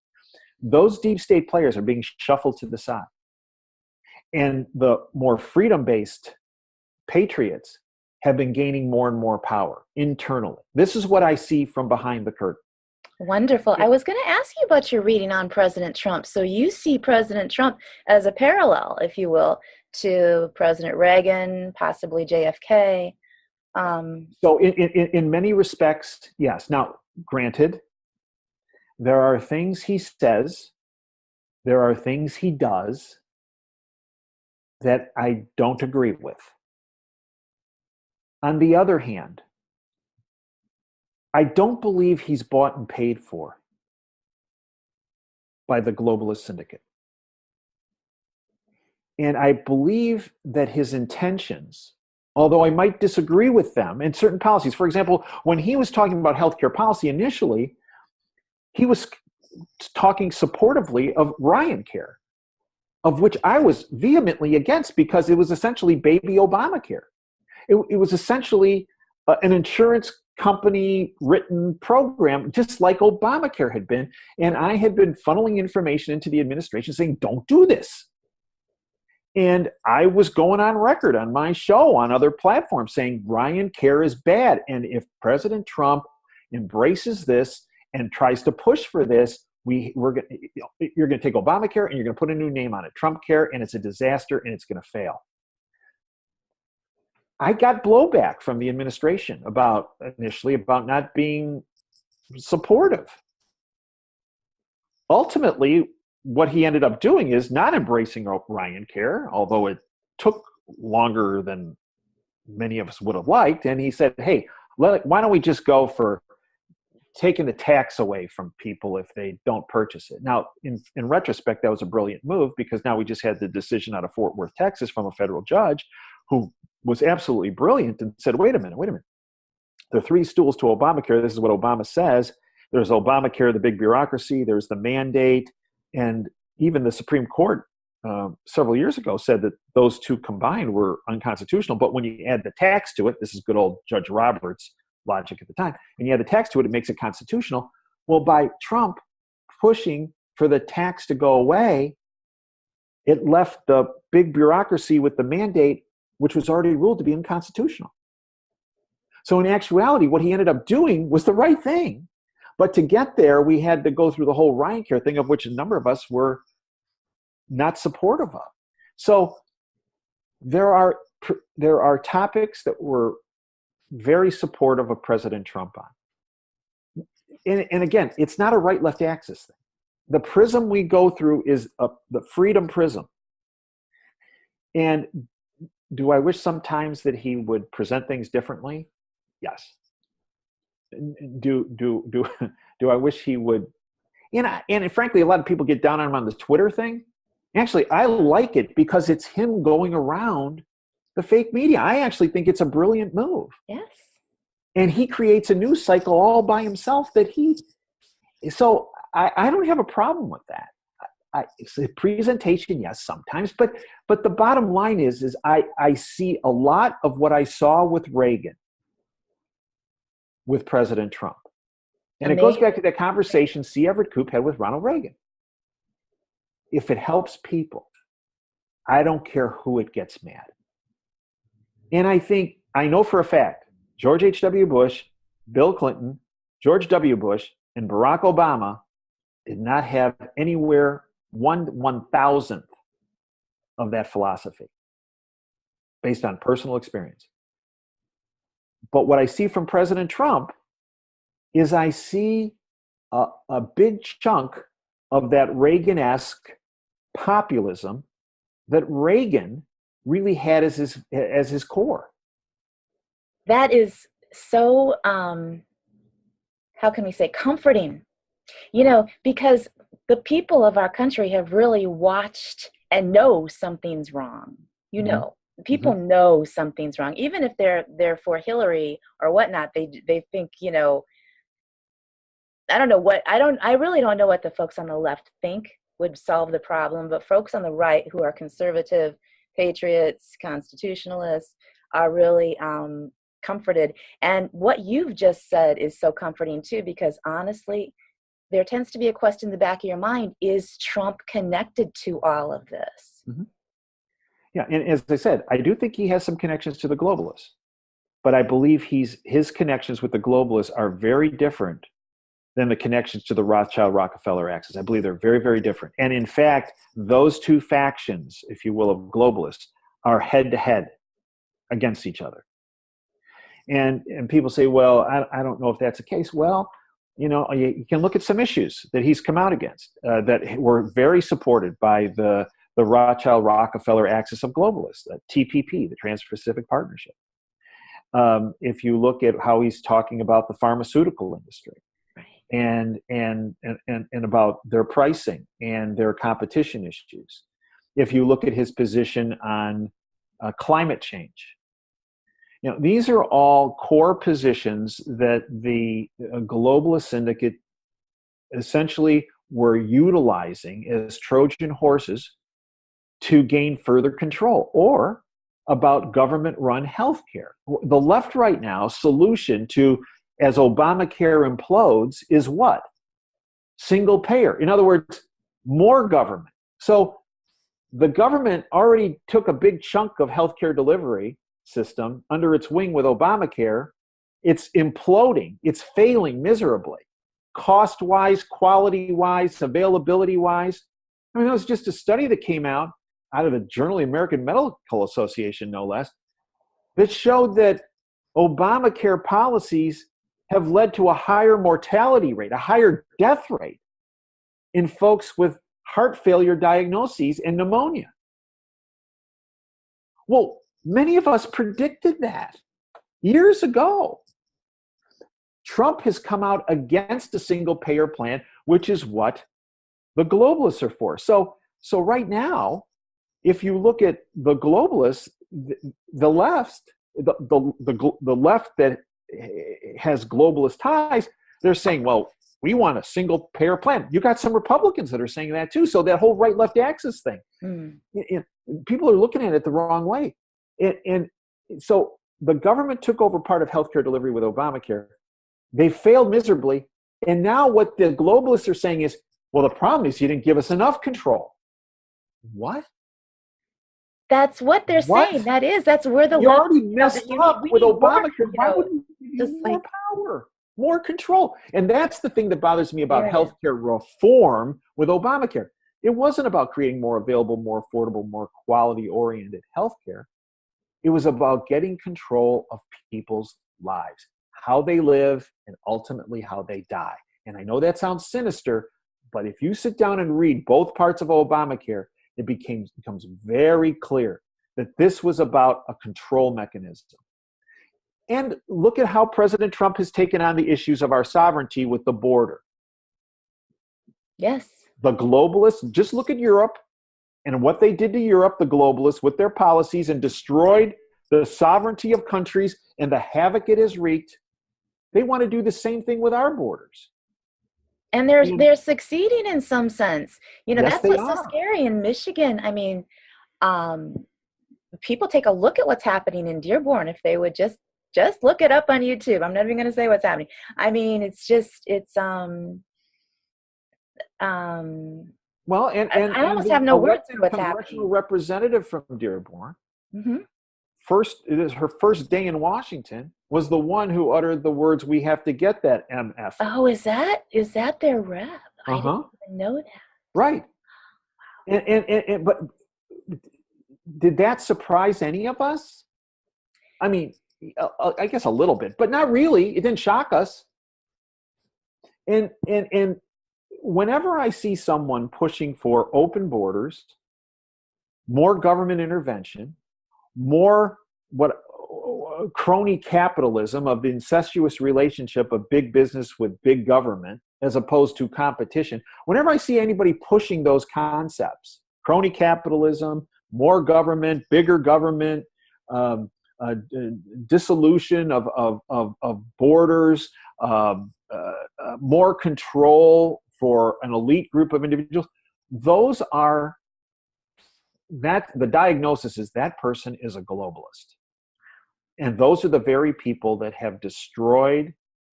[SPEAKER 3] Those deep state players are being shuffled to the side. And the more freedom-based patriots have been gaining more and more power internally. This is what I see from behind the curtain.
[SPEAKER 2] Wonderful. I was going to ask you about your reading on President Trump. So you see President Trump as a parallel, if you will, to President Reagan, possibly JFK.
[SPEAKER 3] So in many respects, yes. Now, granted, there are things he says, there are things he does that I don't agree with. On the other hand, I don't believe he's bought and paid for by the globalist syndicate. And I believe that his intentions, although I might disagree with them in certain policies, for example, when he was talking about healthcare policy initially, he was talking supportively of Ryan Care, of which I was vehemently against because it was essentially baby Obamacare. It was essentially an insurance company written program, just like Obamacare had been. And I had been funneling information into the administration saying, don't do this. And I was going on record on my show on other platforms saying Ryan Care is bad. And if President Trump embraces this and tries to push for this, you're going to take Obamacare and you're going to put a new name on it, Trump Care, and it's a disaster and it's going to fail. I got blowback from the administration initially about not being supportive. Ultimately, what he ended up doing is not embracing Ryan Care, although it took longer than many of us would have liked. And he said, hey, why don't we just go for taking the tax away from people if they don't purchase it? Now, in retrospect, that was a brilliant move, because now we just had the decision out of Fort Worth, Texas from a federal judge who was absolutely brilliant and said, wait a minute. There are three stools to Obamacare. This is what Obama says. There's Obamacare, the big bureaucracy. There's the mandate. And even the Supreme Court several years ago said that those two combined were unconstitutional. But when you add the tax to it, this is good old Judge Roberts' logic at the time, and you add the tax to it, it makes it constitutional. Well, by Trump pushing for the tax to go away, it left the big bureaucracy with the mandate, which was already ruled to be unconstitutional. So in actuality, what he ended up doing was the right thing. But to get there, we had to go through the whole Ryan Care thing, of which a number of us were not supportive of. So there are topics that we're very supportive of President Trump on. And again, it's not a right-left axis thing. The prism we go through is the freedom prism. And do I wish sometimes that he would present things differently? Yes. Do I wish he would? And frankly, a lot of people get down on him on the Twitter thing. Actually, I like it because it's him going around the fake media. I actually think it's a brilliant move.
[SPEAKER 2] Yes.
[SPEAKER 3] And he creates a news cycle all by himself so I don't have a problem with that. It's a presentation, yes, sometimes, but the bottom line is I see a lot of what I saw with Reagan with President Trump. And it goes back to that conversation C. Everett Koop had with Ronald Reagan. If it helps people, I don't care who it gets mad. And I know for a fact, George H.W. Bush, Bill Clinton, George W. Bush, and Barack Obama did not have anywhere 1/1000th of that philosophy based on personal experience. But what I see from President Trump is I see a big chunk of that Reagan-esque populism that Reagan really had as his core.
[SPEAKER 2] That is so, how can we say, comforting, because the people of our country have really watched and know something's wrong. People know something's wrong, even if they're for Hillary or whatnot. They think, I really don't know what the folks on the left think would solve the problem, but folks on the right who are conservative, patriots, constitutionalists are really comforted. And what you've just said is so comforting too, because honestly, there tends to be a question in the back of your mind: is Trump connected to all of this?
[SPEAKER 3] Mm-hmm. Yeah, and as I said, I do think he has some connections to the globalists, but I believe his connections with the globalists are very different than the connections to the Rothschild-Rockefeller axis. I believe they're very, very different. And in fact, those two factions, if you will, of globalists are head-to-head against each other. And people say, well, I don't know if that's the case. Well, you can look at some issues that he's come out against that were very supported by the Rothschild-Rockefeller axis of globalists, the TPP, the Trans-Pacific Partnership. If you look at how he's talking about the pharmaceutical industry, and about their pricing and their competition issues. If you look at his position on climate change, these are all core positions that the globalist syndicate essentially were utilizing as Trojan horses to gain further control, or about government-run healthcare. The left right now solution to, as Obamacare implodes, is what? Single payer. In other words, more government. So the government already took a big chunk of healthcare delivery system under its wing with Obamacare. It's imploding. It's failing miserably. cost-wise, quality-wise, availability-wise. I mean, it was just a study that came out of the Journal of the American Medical Association, no less, that showed that Obamacare policies have led to a higher mortality rate, a higher death rate in folks with heart failure diagnoses and pneumonia. Well, many of us predicted that years ago. Trump has come out against a single payer plan, which is what the globalists are for. So right now, if you look at the globalists, the left, the left that has globalist ties, they're saying, well, we want a single payer plan. You got some Republicans that are saying that too. So that whole right-left axis thing, people are looking at it the wrong way. And so the government took over part of healthcare delivery with Obamacare. They failed miserably. And now what the globalists are saying is, well, the problem is you didn't give us enough control. What?
[SPEAKER 2] That's what they're saying. That's where the
[SPEAKER 3] you already messed up with Obamacare. Why wouldn't you give more power, more control? And that's the thing that bothers me about healthcare reform with Obamacare. It wasn't about creating more available, more affordable, more quality-oriented healthcare. It was about getting control of people's lives, how they live, and ultimately how they die. And I know that sounds sinister, but if you sit down and read both parts of Obamacare, it becomes very clear that this was about a control mechanism. And look at how President Trump has taken on the issues of our sovereignty with the border.
[SPEAKER 2] Yes.
[SPEAKER 3] The globalists, just look at Europe and what they did to Europe, the globalists, with their policies and destroyed the sovereignty of countries and the havoc it has wreaked. They want to do the same thing with our borders.
[SPEAKER 2] And they're succeeding in some sense.
[SPEAKER 3] Yes,
[SPEAKER 2] that's what's so scary in Michigan. I mean, people take a look at what's happening in Dearborn if they would just look it up on YouTube. I'm not even going to say what's happening. I mean, well, and I almost have no words for what's happening.
[SPEAKER 3] Congressional representative from Dearborn,
[SPEAKER 2] mm-hmm.
[SPEAKER 3] Her first day in Washington was the one who uttered the words, "We have to get that MF."
[SPEAKER 2] Oh, is that their rep? I didn't even know that.
[SPEAKER 3] Right. And but did that surprise any of us? I mean, I guess a little bit, but not really. It didn't shock us. And whenever I see someone pushing for open borders, more government intervention, more crony capitalism of the incestuous relationship of big business with big government as opposed to competition, whenever I see anybody pushing those concepts, crony capitalism, more government, bigger government, dissolution of borders, more control for an elite group of individuals, those are the diagnosis is that person is a globalist. And those are the very people that have destroyed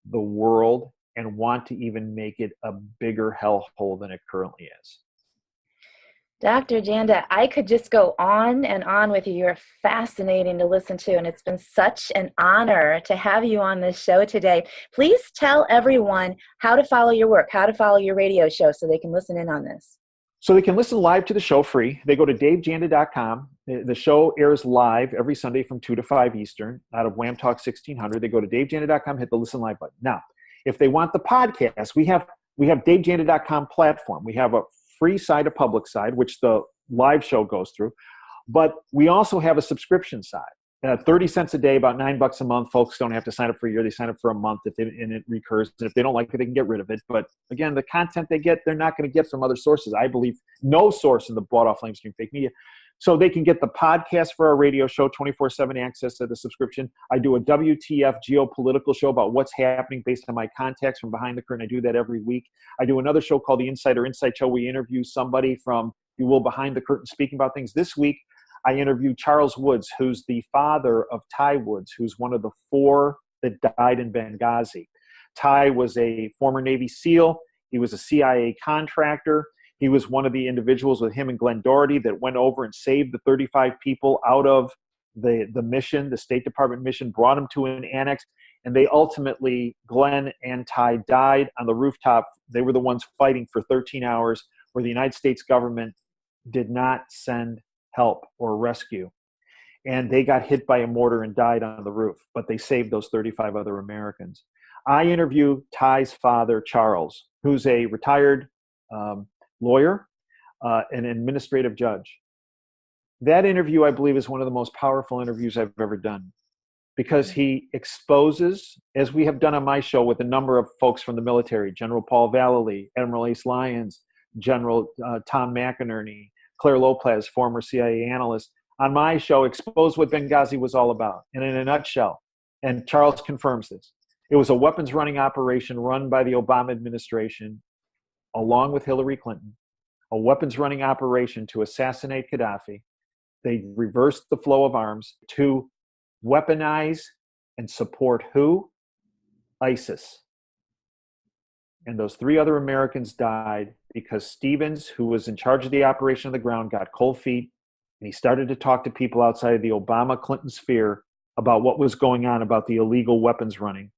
[SPEAKER 3] the world and want to even make it a bigger hellhole than it currently is.
[SPEAKER 2] Dr. Janda, I could just go on and on with you. You're fascinating to listen to, and it's been such an honor to have you on this show today. Please tell everyone how to follow your work, how to follow your radio show so they can listen in on this.
[SPEAKER 3] So they can listen live to the show free. They go to davejanda.com. The show airs live every Sunday from 2 to 5 Eastern out of Wham Talk 1600. They go to davejanda.com, hit the listen live button. Now, if they want the podcast, we have davejanda.com platform. We have a free side, a public side, which the live show goes through. But we also have a subscription side. 30 cents a day, about $9 a month. Folks don't have to sign up for a year. They sign up for a month and it recurs. And if they don't like it, they can get rid of it. But again, the content they get, they're not going to get from other sources. I believe no source in the bought off lamestream fake media. So they can get the podcast for our radio show, 24/7 access to the subscription. I do a WTF geopolitical show about what's happening based on my contacts from behind the curtain. I do that every week. I do another show called The Insider Insight Show. We interview somebody from, if you will, behind the curtain speaking about things. This week, I interviewed Charles Woods, who's the father of Ty Woods, who's one of the 4 that died in Benghazi. Ty was a former Navy SEAL. He was a CIA contractor. He was one of the individuals with him and Glenn Doherty that went over and saved the 35 people out of the mission, the State Department mission, brought them to an annex, and they ultimately, Glenn and Ty, died on the rooftop. They were the ones fighting for 13 hours, where the United States government did not send help or rescue. And they got hit by a mortar and died on the roof, but they saved those 35 other Americans. I interview Ty's father, Charles, who's a retired lawyer, an administrative judge. That interview, I believe, is one of the most powerful interviews I've ever done, because he exposes, as we have done on my show with a number of folks from the military, General Paul Vallely, Admiral Ace Lyons, General Tom McInerney, Claire Lopez, former CIA analyst, on my show, expose what Benghazi was all about. And in a nutshell, and Charles confirms this, it was a weapons running operation run by the Obama administration, along with Hillary Clinton, a weapons running operation to assassinate Gaddafi. They reversed the flow of arms to weaponize and support who? ISIS. And those 3 other Americans died because Stevens, who was in charge of the operation on the ground, got cold feet, and he started to talk to people outside of the Obama-Clinton sphere about what was going on about the illegal weapons running.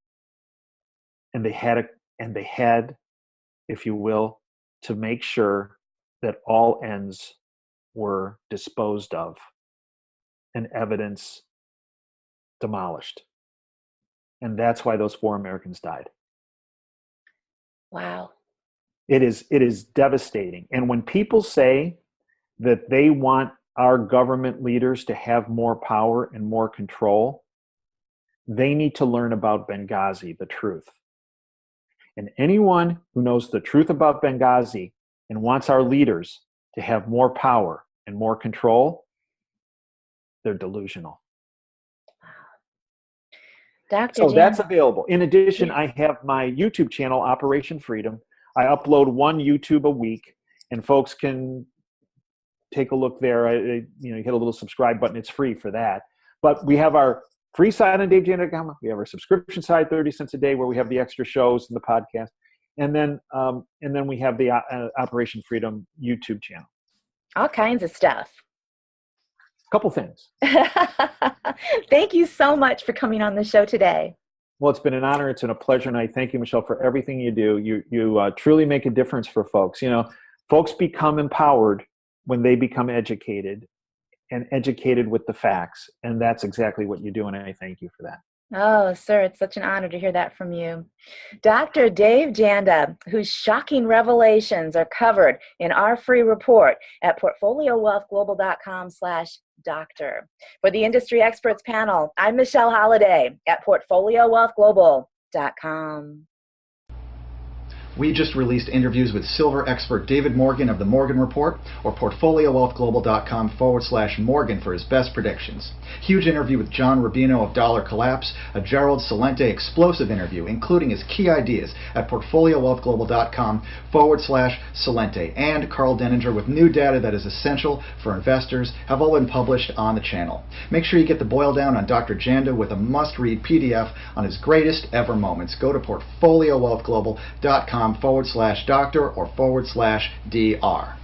[SPEAKER 3] And they had, if you will, to make sure that all ends were disposed of and evidence demolished. And that's why those 4 Americans died.
[SPEAKER 2] Wow.
[SPEAKER 3] It is devastating. And when people say that they want our government leaders to have more power and more control, they need to learn about Benghazi, the truth. And anyone who knows the truth about Benghazi and wants our leaders to have more power and more control, they're delusional.
[SPEAKER 2] Dr.
[SPEAKER 3] So
[SPEAKER 2] Janda.
[SPEAKER 3] that's available. In addition, I have my YouTube channel, Operation Freedom. I upload 1 YouTube a week, and folks can take a look there. You hit a little subscribe button. It's free for that. But we have our free site on DaveJanda.com. We have our subscription site, 30 cents a day, where we have the extra shows and the podcast. And then we have the Operation Freedom YouTube channel.
[SPEAKER 2] All kinds of stuff.
[SPEAKER 3] Couple things.
[SPEAKER 2] Thank you so much for coming on the show today.
[SPEAKER 3] Well, it's been an honor. It's been a pleasure. And I thank you, Michelle, for everything you do. You truly make a difference for folks. Folks become empowered when they become educated, and educated with the facts. And that's exactly what you do. And I thank you for that.
[SPEAKER 2] Oh, sir, it's such an honor to hear that from you. Dr. Dave Janda, whose shocking revelations are covered in our free report at portfoliowealthglobal.com/doctor. For the Industry Experts Panel, I'm Michelle Holliday at portfoliowealthglobal.com.
[SPEAKER 1] We just released interviews with silver expert David Morgan of the Morgan Report, or portfoliowealthglobal.com/Morgan for his best predictions. Huge interview with John Rubino of Dollar Collapse, a Gerald Celente explosive interview, including his key ideas at portfoliowealthglobal.com/Celente, and Carl Denninger with new data that is essential for investors have all been published on the channel. Make sure you get the boil down on Dr. Janda with a must-read PDF on his greatest ever moments. Go to portfoliowealthglobal.com/doctor or /DR.